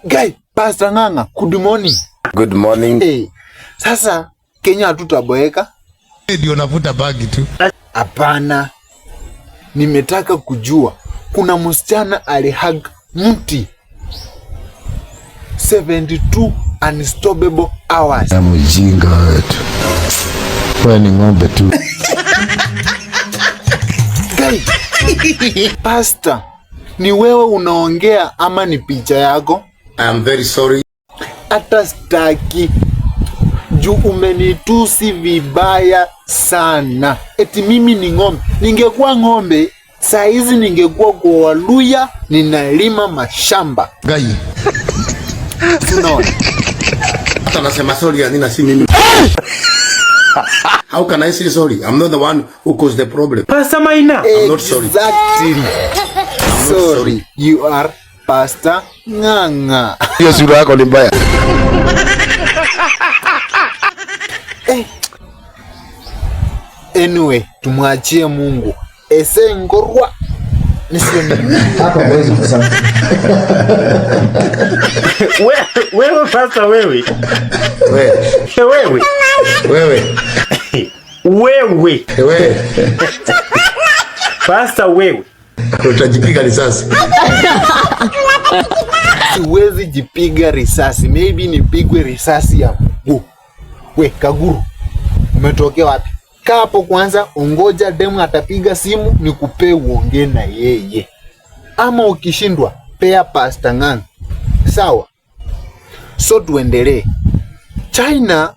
Guy, Pastor Ng'ang'a, good morning. Good morning. Hey, sasa Kenya hatutaboeka? Ndio navuta bagi tu. Hapana. Nimetaka kujua kuna msichana alihug mti 72 unstoppable hours. Mjinga wetu. Wewe ni ng'ombe tu. Guy, Pastor, ni wewe unaongea ama ni picha yako? I am very sorry. Hata staki juu umenitusi vibaya sana. Eti mimi ni ng'ombe. Ningekuwa ng'ombe, saa hizi ningekuwa kwa Waluya ninalima mashamba. Gai. Unaona? Hata nasema sorry Anina, si mimi. How can I say sorry? I'm not the one who caused the problem. Pastor Maina. I'm not sorry. Exactly. Sorry. You are Pastor Ng'ang'a. Hiyo sura yako ni mbaya. Anyway, tumwachie Mungu. Ese ngorwa. Hapa mwezi sasa. Wewe Pastor wewe. Wewe. Pastor wewe. Utajipiga risasi. Siwezi jipiga risasi. Maybe nipigwe risasi ya mguu. We Kaguru, umetokea wapi? Kaa hapo kwanza, ongoja demu atapiga simu nikupe uongee na yeye. Ama ukishindwa, pea Pastor Ng'ang'a. Sawa? So tuendelee. China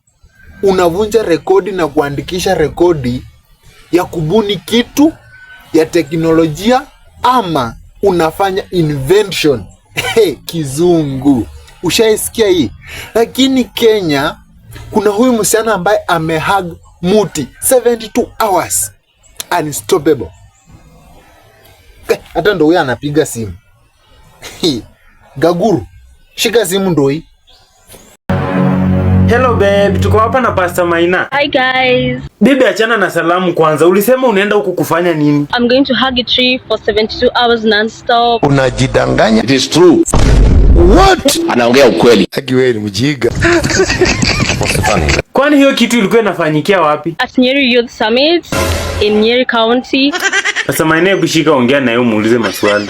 unavunja rekodi na kuandikisha rekodi ya kubuni kitu ya teknolojia ama unafanya invention. Kizungu. Ushaisikia hii? Lakini Kenya kuna huyu msichana ambaye amehug muti 72 hours unstoppable. Hata ndo huyu anapiga simu. Gaguru, shika simu ndo hii. Hello babe, tuko hapa na Pastor Maina. Hi guys. Bibi, achana na salamu kwanza. Ulisema unaenda huku kufanya nini? I'm going to hug a tree for 72 hours non-stop. Unajidanganya. It is true. What? Anaongea ukweli. Haki wewe ni mjinga. Kwani hiyo kitu ilikuwa inafanyikia wapi? At Nyeri Youth Summit in Nyeri County. Pastor Maina, hebu shika ongea na yeye muulize maswali.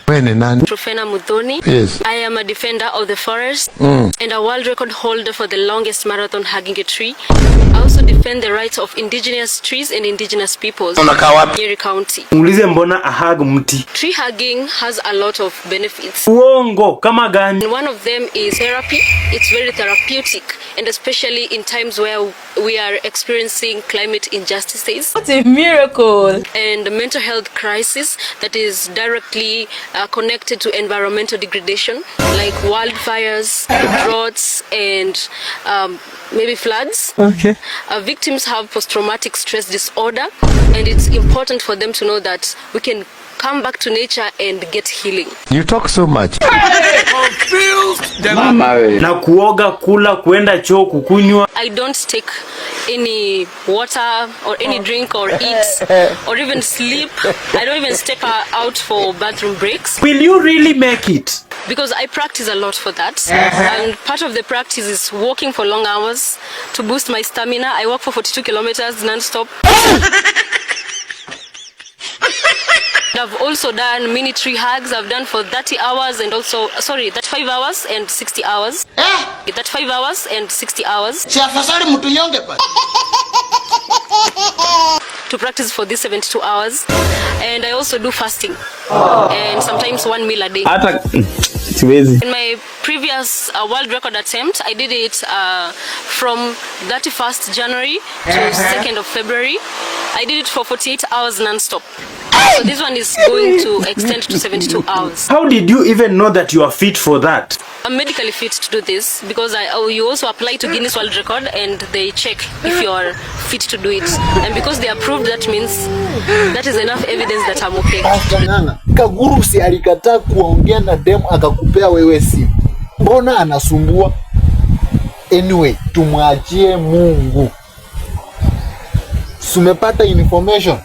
Wewe ni nani? Rufena Muthoni. Yes. I am a defender of the forest and a world record holder for the longest marathon hugging a tree. I also defend the rights of indigenous trees and indigenous peoples. Unakaa wapi? Nyeri County. Muulize mbona ahug mti. Tree hugging has a lot of benefits. Uongo, kama gani? And one of them is therapy. It's very therapeutic, and especially in times where we are experiencing climate injustices. What a miracle! And mental health crisis that is directly connected to environmental degradation, like wildfires, droughts, and maybe floods. Okay. Victims have post-traumatic stress disorder, and it's important for them to know that we can come back to nature and get healing. You talk so much. Na kuoga, kula, kuenda choo, kukunywa. I don't take any water or any drink or eat or even sleep. I don't even step out for bathroom breaks. Will you really make it? Because I practice a lot for that. And part of the practice is walking for long hours to boost my stamina. I walk for 42 kilometers non-stop. I've also done mini tree hugs. I've done for 30 hours and also, 35 hours and 60 hours. 35 hours and 60 hours. To practice for these 72 hours. And I also do fasting. And sometimes 1 meal a day. In my previous world record attempt, I did it from 31st January to 2nd of February. I did it for 48 hours non-stop. So this one is going to extend to 72 hours. How did you even know that you are fit for that? I'm medically fit to do this because you also apply to Guinness World Record and they check if you are fit to do it. And because they approved, that means that is enough evidence that I'm okay. Pastor Ng'ang'a, Kaguru si alikataa kuongea na demu akakupea wewe simu. Mbona anasumbua? Anyway, tumwachie Mungu. Sumepata information.